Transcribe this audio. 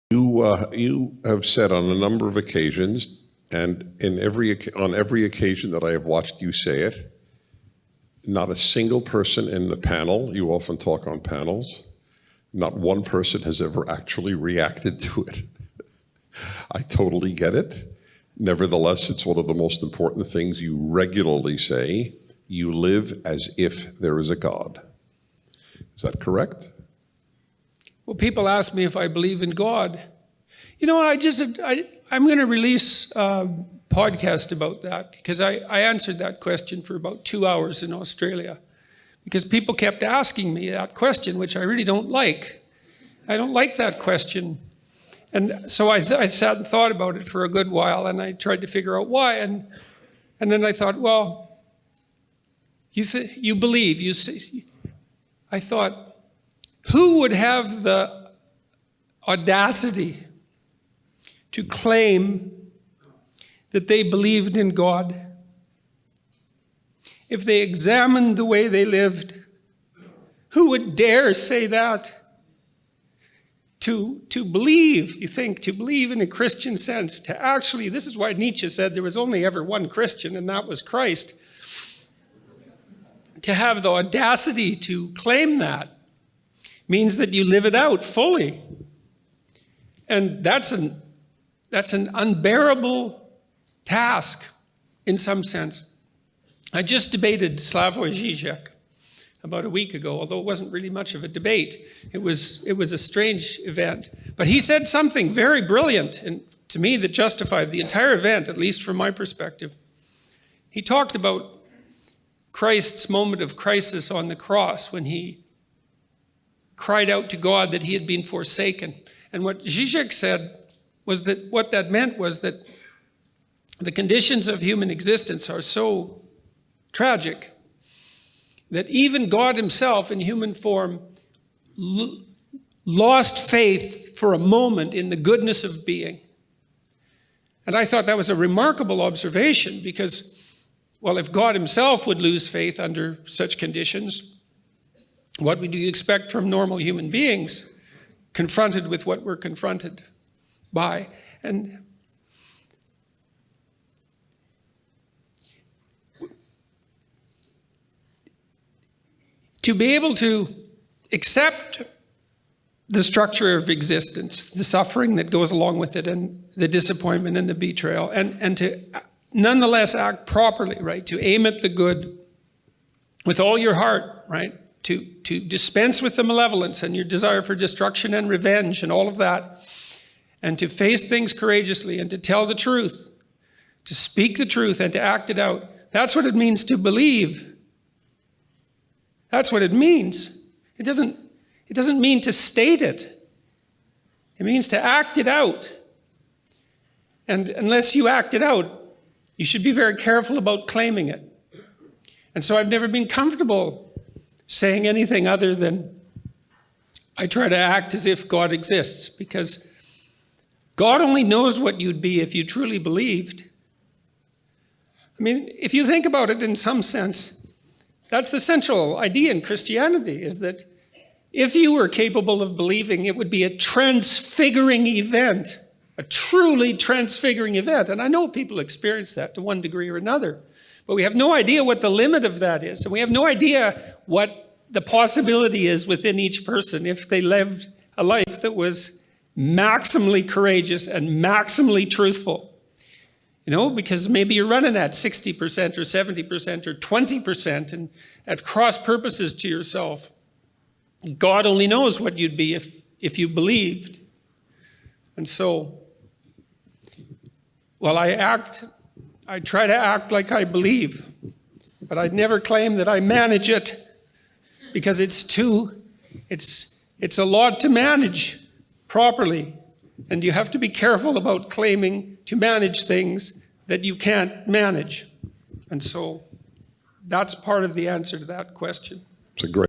You have said on a number of occasions, and on every occasion that I have watched you say it, not a single person in the panel, you often talk on panels, not one person has ever actually reacted to it. I totally get it. Nevertheless, it's one of the most important things you regularly say. You live as if there is a God. Is that correct? Well, people ask me if I believe in God. You know, I'm going to release a podcast about that, because I answered that question for about 2 hours in Australia, because people kept asking me that question, which I really don't like. I don't like that question. And so I sat and thought about it for a good while, and I tried to figure out why. And then I thought, well, you believe. I thought, who would have the audacity to claim that they believed in God if they examined the way they lived? Who would dare say that? To believe, you think, to believe in a Christian sense, to actually, this is why Nietzsche said there was only ever one Christian, and that was Christ. To have the audacity to claim that means that you live it out fully. And that's an unbearable task in some sense. I just debated Slavoj Žižek about a week ago, although it wasn't really much of a debate. It was a strange event. But he said something very brilliant, and to me that justified the entire event, at least from my perspective. He talked about Christ's moment of crisis on the cross when he cried out to God that he had been forsaken. And what Žižek said was that what that meant was that the conditions of human existence are so tragic that even God himself in human form lost faith for a moment in the goodness of being. And I thought that was a remarkable observation because, well, if God himself would lose faith under such conditions, what would you expect from normal human beings confronted with what we're confronted by? And to be able to accept the structure of existence, the suffering that goes along with it, and the disappointment and the betrayal, and to nonetheless act properly, right? To aim at the good with all your heart, right? To dispense with the malevolence and your desire for destruction and revenge and all of that, and to face things courageously and to tell the truth, to speak the truth and to act it out. That's what it means to believe. That's what it means. It doesn't mean to state it. It means to act it out. And unless you act it out, you should be very careful about claiming it. And so I've never been comfortable saying anything other than I try to act as if God exists, because God only knows what you'd be if you truly believed. I mean, if you think about it in some sense, that's the central idea in Christianity, is that if you were capable of believing, it would be a transfiguring event, a truly transfiguring event. And I know people experience that to one degree or another, but we have no idea what the limit of that is. And we have no idea what the possibility is within each person if they lived a life that was maximally courageous and maximally truthful. You know, because maybe you're running at 60% or 70% or 20% and at cross purposes to yourself. God only knows what you'd be if you believed. And so, well, I try to act like I believe, but I'd never claim that I manage it, because it's a lot to manage properly. And you have to be careful about claiming to manage things that you can't manage. And so that's part of the answer to that question. It's a great